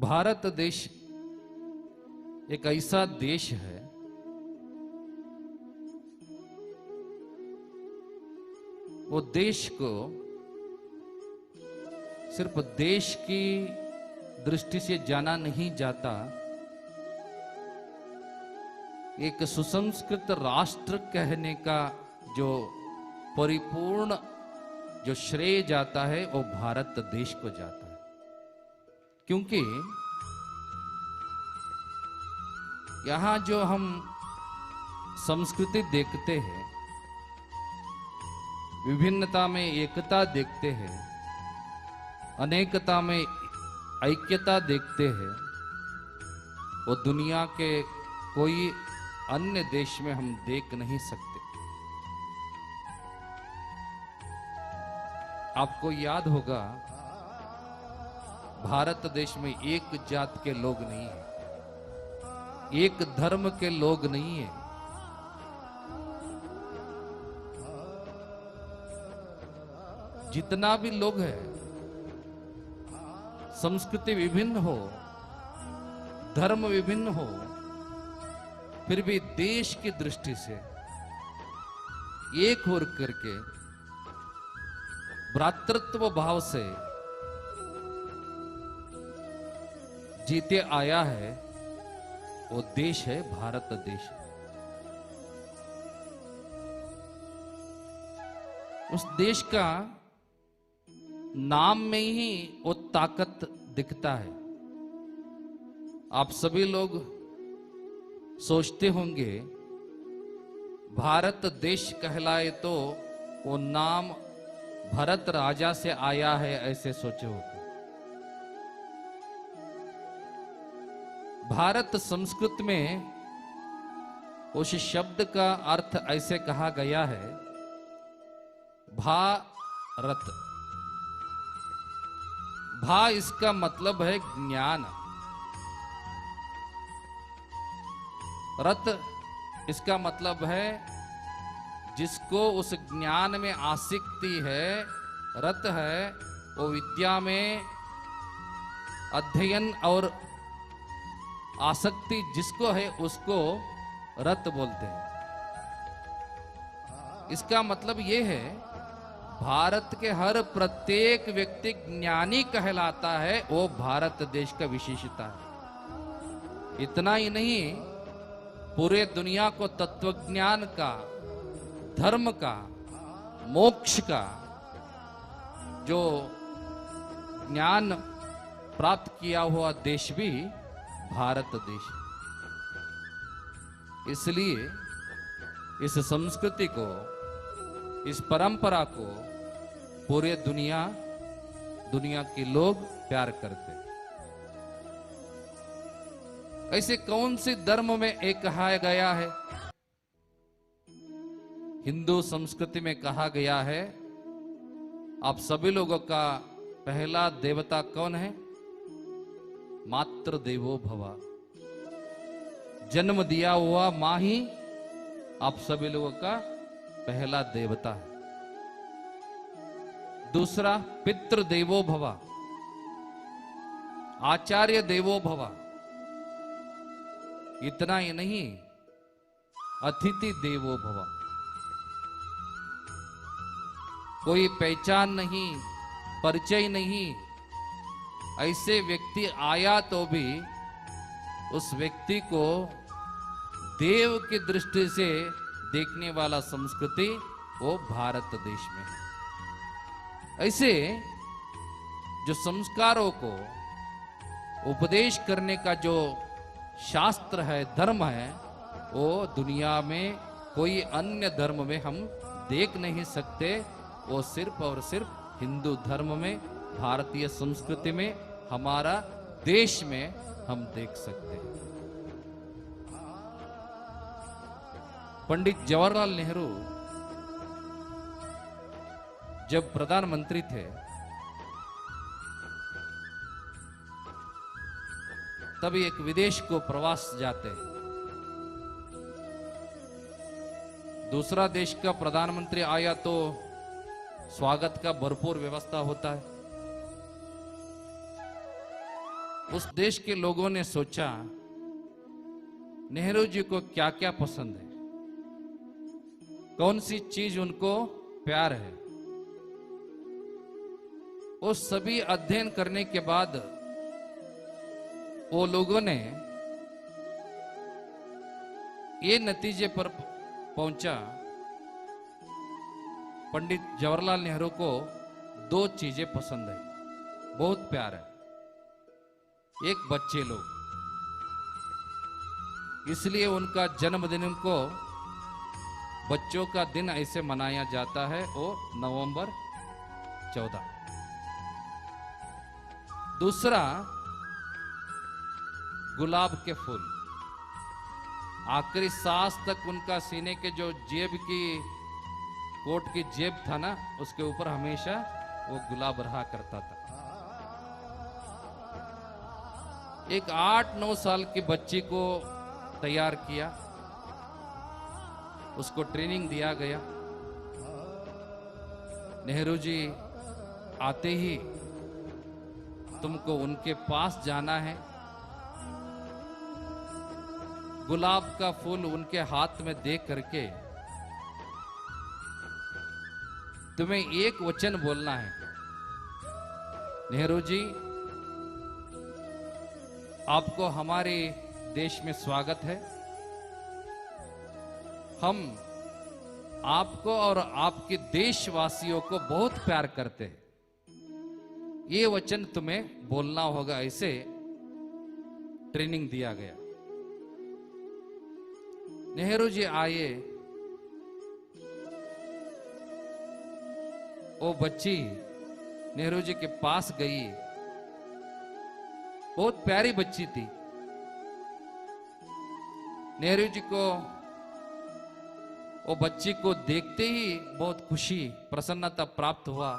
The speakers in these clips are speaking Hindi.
भारत देश एक ऐसा देश है वो देश को सिर्फ देश की दृष्टि से जाना नहीं जाता, एक सुसंस्कृत राष्ट्र कहने का जो परिपूर्ण जो श्रेय जाता है वो भारत देश को जाता है। क्योंकि यहां जो हम संस्कृति देखते हैं, विभिन्नता में एकता देखते हैं, अनेकता में ऐक्यता देखते हैं, वो दुनिया के कोई अन्य देश में हम देख नहीं सकते। आपको याद होगा, भारत देश में एक जात के लोग नहीं है, एक धर्म के लोग नहीं है। जितना भी लोग हैं, संस्कृति विभिन्न हो, धर्म विभिन्न हो, फिर भी देश की दृष्टि से एक होकर करके भ्रातृत्व भाव से जीते आया है, वो देश है भारत देश। उस देश का नाम में ही वो ताकत दिखता है। आप सभी लोग सोचते होंगे भारत देश कहलाए तो वो नाम भरत राजा से आया है, ऐसे सोचे होंगे। भारत संस्कृत में उस शब्द का अर्थ ऐसे कहा गया है, भारत। भा इसका मतलब है ज्ञान, रत इसका मतलब है जिसको उस ज्ञान में आसक्ति है, रत है, वो विद्या में अध्ययन और आसक्ति जिसको है उसको रत बोलते हैं। इसका मतलब ये है भारत के हर प्रत्येक व्यक्ति ज्ञानी कहलाता है, वो भारत देश का विशेषता है। इतना ही नहीं, पूरे दुनिया को तत्वज्ञान का, धर्म का, मोक्ष का जो ज्ञान प्राप्त किया हुआ देश भी भारत देश है। इसलिए इस संस्कृति को, इस परंपरा को पूरे दुनिया के लोग प्यार करते। ऐसे कौन से धर्म में एक कहा गया है? हिंदू संस्कृति में कहा गया है, आप सभी लोगों का पहला देवता कौन है? मातृ देवो भव। जन्म दिया हुआ मां ही आप सभी लोगों का पहला देवता है। दूसरा, पितृ देवो भव, आचार्य देवो भव। इतना ही नहीं, अतिथि देवो भव। कोई पहचान नहीं, परिचय नहीं, ऐसे व्यक्ति आया तो भी उस व्यक्ति को देव की दृष्टि से देखने वाला संस्कृति वो भारत देश में है। ऐसे जो संस्कारों को उपदेश करने का जो शास्त्र है, धर्म है, वो दुनिया में कोई अन्य धर्म में हम देख नहीं सकते। वो सिर्फ और सिर्फ हिंदू धर्म में, भारतीय संस्कृति में, हमारा देश में हम देख सकते हैं। पंडित जवाहरलाल नेहरू जब प्रधानमंत्री थे, तभी एक विदेश को प्रवास जाते। दूसरा देश का प्रधानमंत्री आया तो स्वागत का भरपूर व्यवस्था होता है। उस देश के लोगों ने सोचा नेहरू जी को क्या क्या पसंद है, कौन सी चीज उनको प्यार है। वो सभी अध्ययन करने के बाद वो लोगों ने ये नतीजे पर पहुंचा, पंडित जवाहरलाल नेहरू को दो चीजें पसंद है, बहुत प्यार है। एक बच्चे लोग, इसलिए उनका जन्मदिन को बच्चों का दिन ऐसे मनाया जाता है, वो नवंबर 14। दूसरा गुलाब के फूल, आखिरी सांस तक उनका सीने के जो जेब की कोट की जेब था ना, उसके ऊपर हमेशा वो गुलाब रहा करता था। एक 8-9 साल की बच्ची को तैयार किया, उसको ट्रेनिंग दिया गया। नेहरू जी आते ही तुमको उनके पास जाना है, गुलाब का फूल उनके हाथ में दे करके तुम्हें एक वचन बोलना है, नेहरू जी आपको हमारे देश में स्वागत है, हम आपको और आपके देशवासियों को बहुत प्यार करते हैं, ये वचन तुम्हें बोलना होगा। ऐसे ट्रेनिंग दिया गया। नेहरू जी आए, वो बच्ची नेहरू जी के पास गई, बहुत प्यारी बच्ची थी। नेहरू जी को वो बच्ची को देखते ही बहुत खुशी प्रसन्नता प्राप्त हुआ।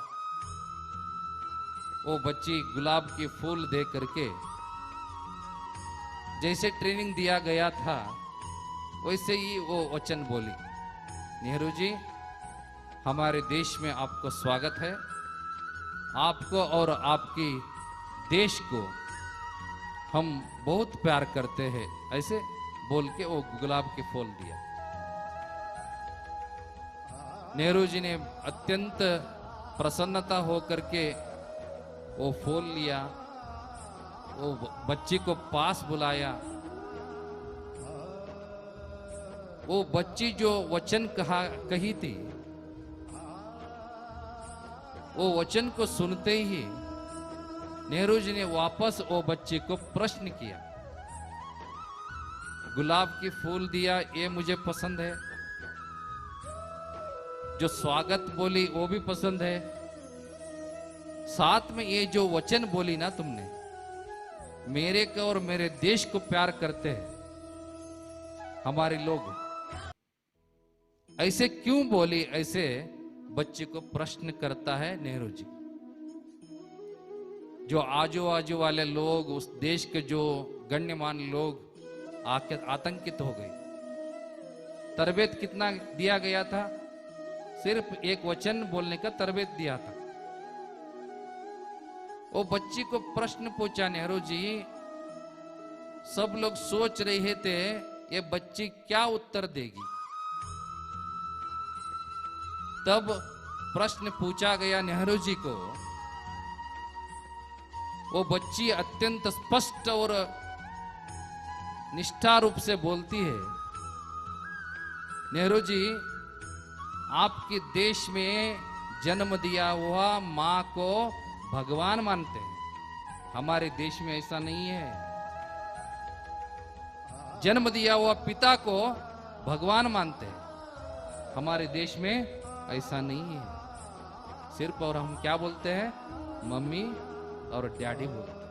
वो बच्ची गुलाब के फूल दे करके जैसे ट्रेनिंग दिया गया था वैसे ही वो वचन बोली, नेहरू जी हमारे देश में आपको स्वागत है, आपको और आपकी देश को हम बहुत प्यार करते हैं, ऐसे बोल के वो गुलाब के फूल दिया। नेहरू जी ने अत्यंत प्रसन्नता होकर के वो फूल लिया, वो बच्ची को पास बुलाया। वो बच्ची जो वचन कही थी, वो वचन को सुनते ही नेहरू जी ने वापस वो बच्ची को प्रश्न किया, गुलाब की फूल दिया ये मुझे पसंद है, जो स्वागत बोली वो भी पसंद है, साथ में ये जो वचन बोली ना तुमने, मेरे को और मेरे देश को प्यार करते हैं हमारे लोग, ऐसे क्यों बोली? ऐसे बच्चे को प्रश्न करता है नेहरू जी। जो आजू बाजू वाले लोग, उस देश के जो गण्यमान्य लोग आकर आतंकित हो गए। तरबियत कितना दिया गया था? सिर्फ एक वचन बोलने का तरबियत दिया था। वो बच्ची को प्रश्न पूछा नेहरू जी, सब लोग सोच रहे थे ये बच्ची क्या उत्तर देगी। तब प्रश्न पूछा गया नेहरू जी को, वो बच्ची अत्यंत स्पष्ट और निष्ठा रूप से बोलती है, नेहरू जी आपके देश में जन्म दिया हुआ मां को भगवान मानते हैं, हमारे देश में ऐसा नहीं है। जन्म दिया हुआ पिता को भगवान मानते हैं, हमारे देश में ऐसा नहीं है। सिर्फ और हम क्या बोलते हैं? मम्मी और डैडी बोलते हैं।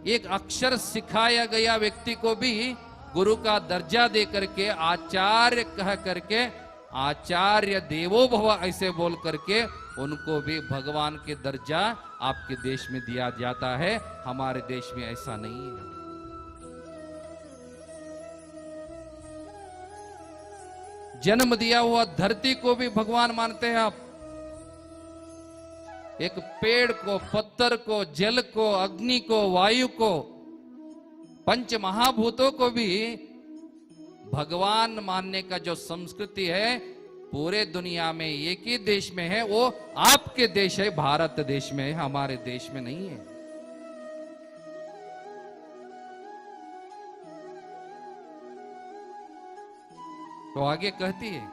एक अक्षर सिखाया गया व्यक्ति को भी गुरु का दर्जा दे करके, आचार्य कह करके, आचार्य देवो भव ऐसे बोल करके उनको भी भगवान के दर्जा आपके देश में दिया जाता है, हमारे देश में ऐसा नहीं है। जन्म दिया हुआ धरती को भी भगवान मानते हैं आप। एक पेड़ को, पत्थर को, जल को, अग्नि को, वायु को, पंच महाभूतों को भी भगवान मानने का जो संस्कृति है पूरे दुनिया में एक ही देश में है, वो आपके देश है, भारत देश में है, हमारे देश में नहीं है। तो आगे कहती है,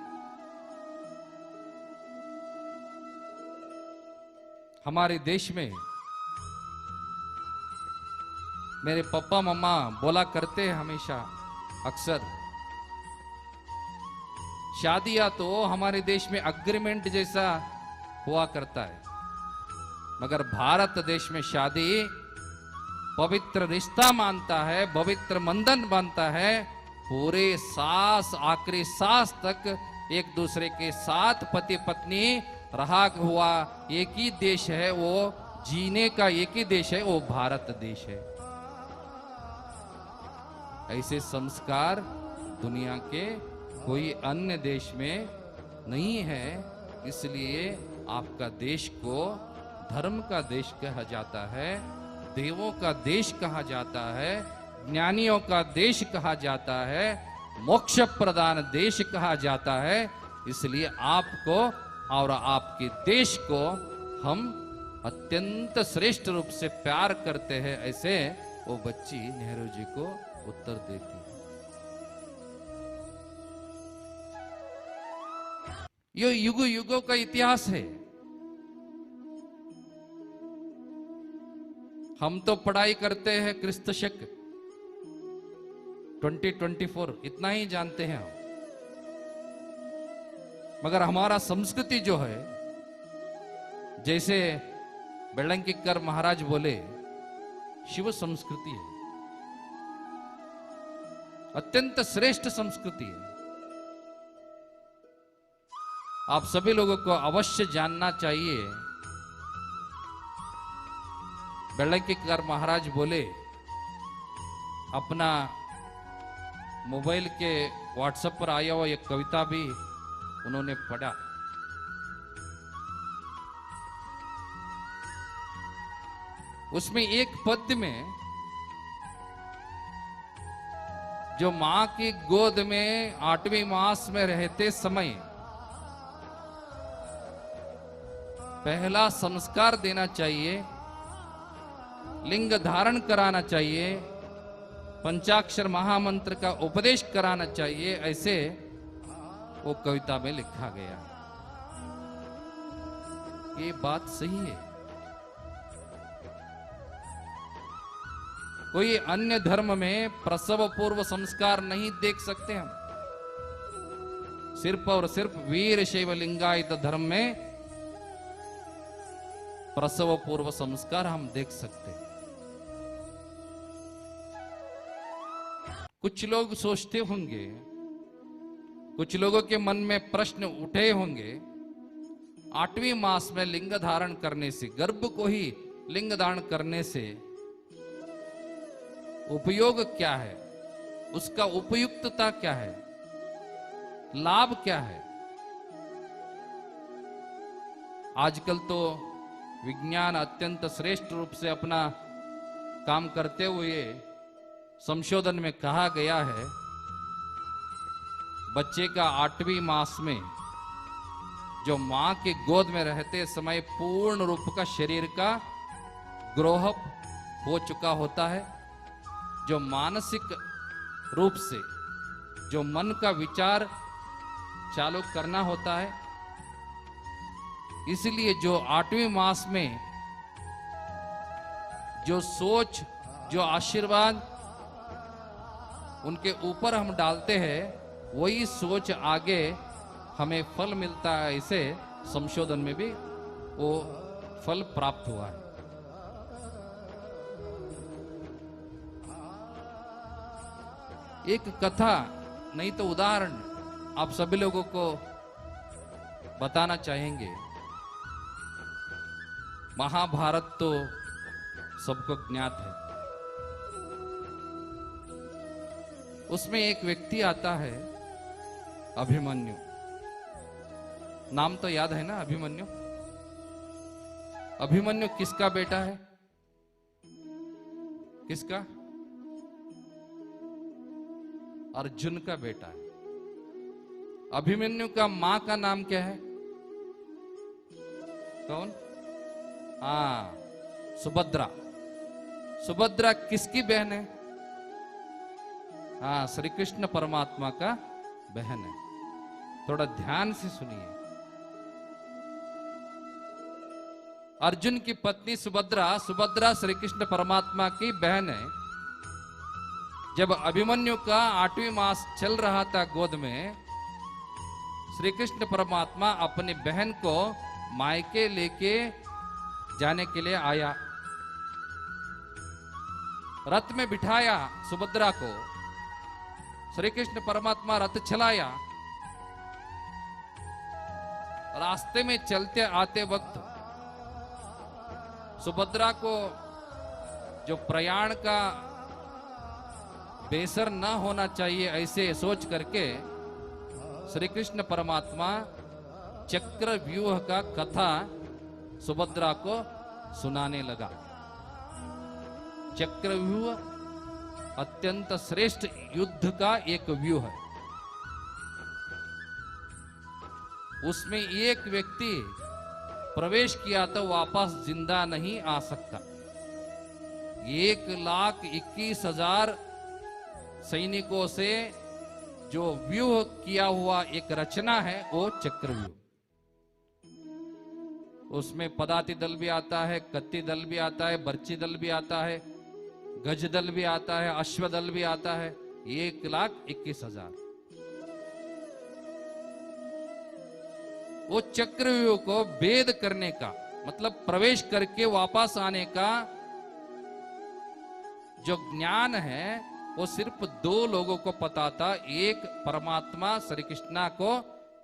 हमारे देश में मेरे पापा मम्मा बोला करते हैं हमेशा अक्सर, शादियां तो हमारे देश में अग्रीमेंट जैसा हुआ करता है, मगर भारत देश में शादी पवित्र रिश्ता मानता है, पवित्र बंधन मानता है। पूरे सांस, आखिरी सांस तक एक दूसरे के साथ पति पत्नी रहा हुआ एक ही देश है, वो जीने का एक ही देश है, वो भारत देश है। ऐसे संस्कार दुनिया के कोई अन्य देश में नहीं है। इसलिए आपका देश को धर्म का देश कहा जाता है, देवों का देश कहा जाता है, ज्ञानियों का देश कहा जाता है, मोक्ष प्रदान देश कहा जाता है। इसलिए आपको और आपके देश को हम अत्यंत श्रेष्ठ रूप से प्यार करते हैं, ऐसे वो बच्ची नेहरू जी को उत्तर देती है। ये युग युगों का इतिहास है। हम तो पढ़ाई करते हैं क्रिस्त शक 2024, इतना ही जानते हैं हम, मगर हमारा संस्कृति जो है, जैसे बेलंकीकर महाराज बोले, शिव संस्कृति है, अत्यंत श्रेष्ठ संस्कृति है। आप सभी लोगों को अवश्य जानना चाहिए। बेलंकीकर महाराज बोले, अपना मोबाइल के व्हाट्सएप पर आया हुआ एक कविता भी उन्होंने पढ़ा। उसमें एक पद्य में जो मां की गोद में 8वें मास में रहते समय पहला संस्कार देना चाहिए, लिंग धारण कराना चाहिए, पंचाक्षर महामंत्र का उपदेश कराना चाहिए, ऐसे वो कविता में लिखा गया। ये बात सही है। कोई अन्य धर्म में प्रसव पूर्व संस्कार नहीं देख सकते हम। सिर्फ और सिर्फ वीर शैव लिंगायत धर्म में प्रसव पूर्व संस्कार हम देख सकते हैं। कुछ लोग सोचते होंगे, कुछ लोगों के मन में प्रश्न उठे होंगे, 8वें मास में लिंग धारण करने से, गर्भ को ही लिंग धारण करने से उपयोग क्या है, उसका उपयुक्तता क्या है, लाभ क्या है। आजकल तो विज्ञान अत्यंत श्रेष्ठ रूप से अपना काम करते हुए संशोधन में कहा गया है, बच्चे का 8वें मास में जो मां के गोद में रहते समय पूर्ण रूप का शरीर का ग्रोह हो चुका होता है, जो मानसिक रूप से जो मन का विचार चालू करना होता है। इसलिए जो 8वें मास में जो सोच, जो आशीर्वाद उनके ऊपर हम डालते हैं, वही सोच आगे हमें फल मिलता है। इसे संशोधन में भी वो फल प्राप्त हुआ है। एक कथा नहीं तो उदाहरण आप सभी लोगों को बताना चाहेंगे। महाभारत तो सबको ज्ञात है। उसमें एक व्यक्ति आता है, अभिमन्यु। नाम तो याद है ना, अभिमन्यु। अभिमन्यु किसका बेटा है? किसका? अर्जुन का बेटा है। अभिमन्यु का मां का नाम क्या है? कौन? हाँ, सुभद्रा। सुभद्रा किसकी बहन है? हाँ, श्री कृष्ण परमात्मा का बहन है। थोड़ा ध्यान से सुनिए। अर्जुन की पत्नी सुभद्रा, सुभद्रा श्री कृष्ण परमात्मा की बहन है। जब अभिमन्यु का 8वीं मास चल रहा था गोद में, श्री कृष्ण परमात्मा अपनी बहन को मायके लेके जाने के लिए आया। रथ में बिठाया सुभद्रा को। श्री कृष्ण परमात्मा रथ चलाया। रास्ते में चलते आते वक्त सुभद्रा को जो प्रयाण का बेसर न होना चाहिए, ऐसे सोच करके श्री कृष्ण परमात्मा चक्र व्यूह का कथा सुभद्रा को सुनाने लगा। चक्र व्यूह अत्यंत श्रेष्ठ युद्ध का एक व्यूह है। उसमें एक व्यक्ति प्रवेश किया तो वापस जिंदा नहीं आ सकता। 1,21,000 सैनिकों से जो व्यूह किया हुआ एक रचना है वो चक्रव्यूह। उसमें पदाति दल भी आता है, कत्ती दल भी आता है, बर्ची दल भी आता है, गज दल भी आता है, अश्व दल भी आता है। 1,21,000। वो चक्रव्यूह को भेद करने का मतलब प्रवेश करके वापस आने का जो ज्ञान है वो सिर्फ 2 लोगों को पता था। एक परमात्मा श्री कृष्णा को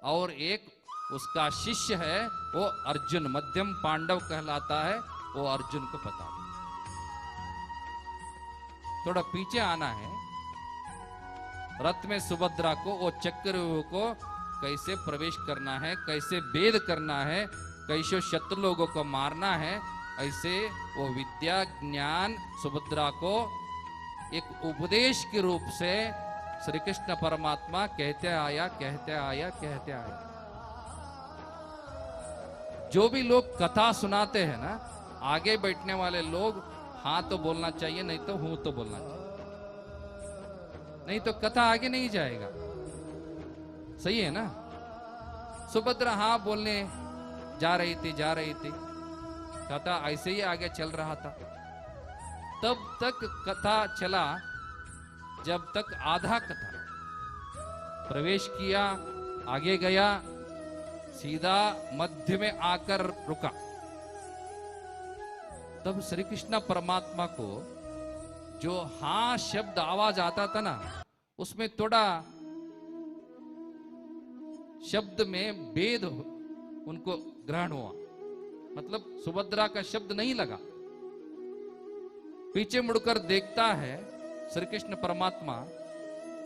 और एक उसका शिष्य है वो अर्जुन, मध्यम पांडव कहलाता है, वो अर्जुन को पता था। थोड़ा पीछे आना है। रथ में सुभद्रा को वो चक्रव्यूह को कैसे प्रवेश करना है, कैसे भेद करना है, कैसे शत्रु लोगों को मारना है, ऐसे वो विद्या ज्ञान सुभद्रा को एक उपदेश के रूप से श्री कृष्ण परमात्मा कहते आया, कहते आया, कहते आया। जो भी लोग कथा सुनाते हैं ना, आगे बैठने वाले लोग हाँ तो बोलना चाहिए, नहीं तो हूं तो बोलना चाहिए, नहीं तो कथा आगे नहीं जाएगा। सही है ना? सुभद्रा हाँ बोलने जा रही थी, कथा ऐसे ही आगे चल रहा था। तब तक कथा चला जब तक आधा कथा प्रवेश किया, आगे गया, सीधा मध्य में आकर रुका। तब श्री कृष्ण परमात्मा को जो हाँ शब्द आवाज आता था ना, उसमें थोड़ा शब्द में भेद उनको ग्रहण हुआ। मतलब सुभद्रा का शब्द नहीं लगा। पीछे मुड़कर देखता है श्री कृष्ण परमात्मा,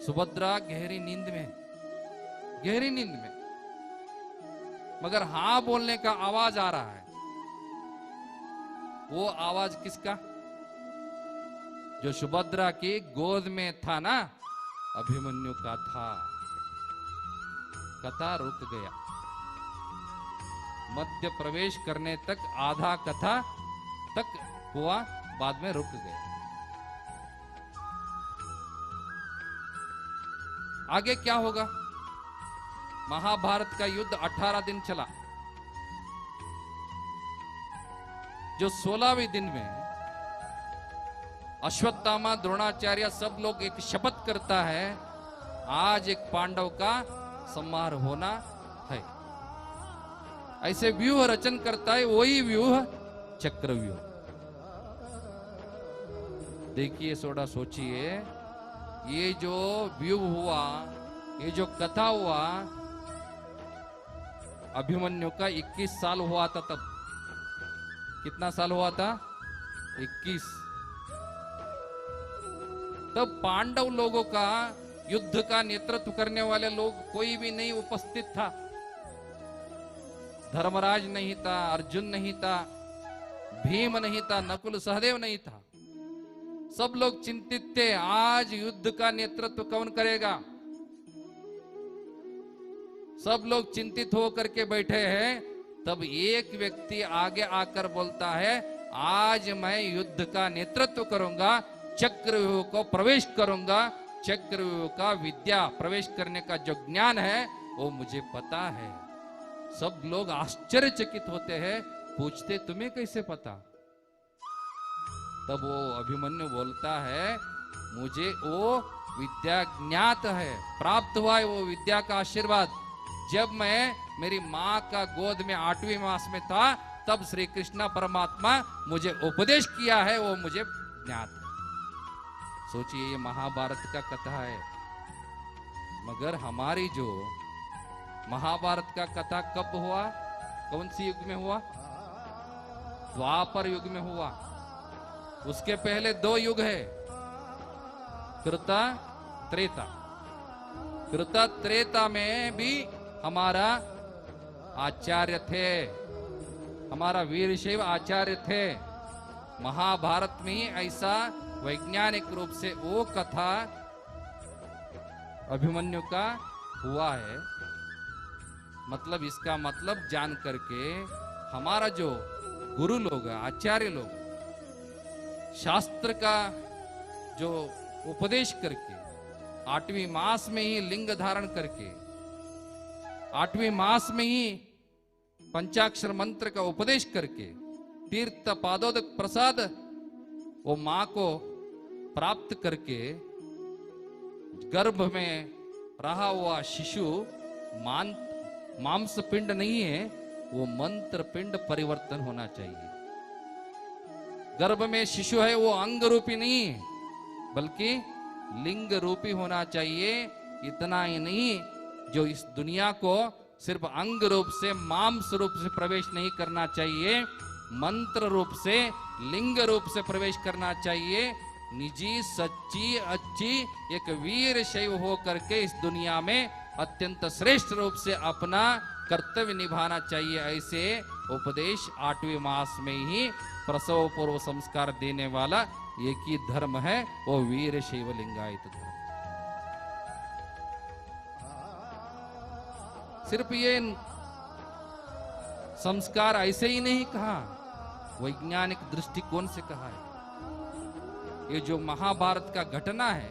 सुभद्रा गहरी नींद में, गहरी नींद में, मगर हाँ बोलने का आवाज आ रहा है। वो आवाज किसका? जो सुभद्रा की गोद में था ना, अभिमन्यु का था। कथा रुक गया। मध्य प्रवेश करने तक आधा कथा तक हुआ, बाद में रुक गया। आगे क्या होगा? महाभारत का युद्ध 18 दिन चला। जो 16वें दिन में अश्वत्थामा, द्रोणाचार्य सब लोग एक शपथ करता है, आज एक पांडव का संहार होना है। ऐसे व्यूह रचन करता है, वही व्यूह चक्रव्यूह। देखिए, थोड़ा सोचिए, ये जो व्यूह हुआ, ये जो कथा हुआ, अभिमन्यु का 21 साल हुआ था तब। कितना साल हुआ था? 21। तब पांडव लोगों का युद्ध का नेतृत्व करने वाले लोग कोई भी नहीं उपस्थित था। धर्मराज नहीं था, अर्जुन नहीं था, भीम नहीं था, नकुल सहदेव नहीं था। सब लोग चिंतित थे, आज युद्ध का नेतृत्व कौन करेगा। सब लोग चिंतित होकर के बैठे हैं। तब एक व्यक्ति आगे आकर बोलता है, आज मैं युद्ध का नेतृत्व करूंगा, चक्रव्यूह को प्रवेश करूंगा। चक्रव्यूह का विद्या प्रवेश करने का जो ज्ञान है वो मुझे पता है। सब लोग आश्चर्यचकित होते हैं, पूछते तुम्हें कैसे पता। तब वो अभिमन्यु बोलता है, मुझे वो विद्या ज्ञात है, प्राप्त हुआ है वो विद्या का आशीर्वाद। जब मैं मेरी माँ का गोद में 8वीं मास में था, तब श्री कृष्ण परमात्मा मुझे उपदेश किया है, वो मुझे ज्ञात है। सोचिए, ये महाभारत का कथा है, मगर हमारी जो महाभारत का कथा कब हुआ, कौन सी युग में हुआ? द्वापर युग में हुआ। उसके पहले 2 युग है, कृता त्रेता। कृता त्रेता में भी हमारा आचार्य थे, हमारा वीरशैव आचार्य थे। महाभारत में ही ऐसा वैज्ञानिक रूप से वो कथा अभिमन्यु का हुआ है। मतलब इसका मतलब जान करके हमारा जो गुरु लोग हैं, आचार्य लोग, शास्त्र का जो उपदेश करके 8वीं मास में ही लिंग धारण करके 8वीं मास में ही पंचाक्षर मंत्र का उपदेश करके तीर्थ पादोदक प्रसाद वो मां को प्राप्त करके गर्भ में रहा हुआ शिशु मांस पिंड नहीं है, वो मंत्र पिंड परिवर्तन होना चाहिए। गर्भ में शिशु है वो अंग रूपी नहीं है, बल्कि लिंग रूपी होना चाहिए। इतना ही नहीं, जो इस दुनिया को सिर्फ अंग रूप से, मांस रूप से प्रवेश नहीं करना चाहिए, मंत्र रूप से, लिंग रूप से प्रवेश करना चाहिए। निजी सच्ची अच्छी एक वीर शैव हो करके इस दुनिया में अत्यंत श्रेष्ठ रूप से अपना कर्तव्य निभाना चाहिए। ऐसे उपदेश 8वीं मास में ही प्रसव पूर्व संस्कार देने वाला एक ही धर्म है, वो वीर शैव लिंगायत धर्म। सिर्फ ये संस्कार ऐसे ही नहीं कहा, वैज्ञानिक दृष्टिकोण से कहा है। ये जो महाभारत का घटना है,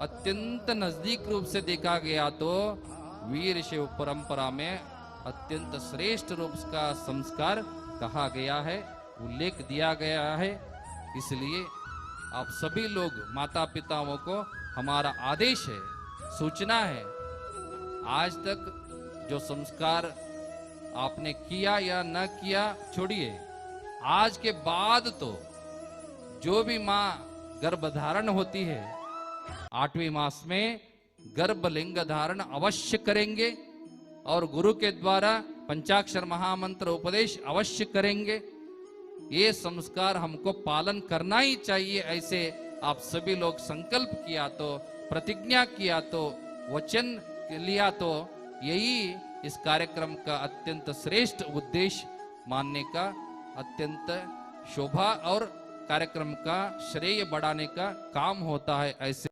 अत्यंत नजदीक रूप से देखा गया तो वीर शैव परंपरा में अत्यंत श्रेष्ठ रूप का संस्कार कहा गया है, उल्लेख दिया गया है। इसलिए आप सभी लोग माता पिताओं को हमारा आदेश है, सूचना है, आज तक जो संस्कार आपने किया या न किया छोड़िए, आज के बाद तो जो भी माँ गर्भधारण होती है 8वीं मास में गर्भलिंग धारण अवश्य करेंगे और गुरु के द्वारा पंचाक्षर महामंत्र उपदेश अवश्य करेंगे। ये संस्कार हमको पालन करना ही चाहिए। ऐसे आप सभी लोग संकल्प किया तो, प्रतिज्ञा किया तो, वचन लिया तो, यही इस कार्यक्रम का अत्यंत श्रेष्ठ उद्देश्य मानने का, अत्यंत शोभा और कार्यक्रम का श्रेय बढ़ाने का काम होता है। ऐसे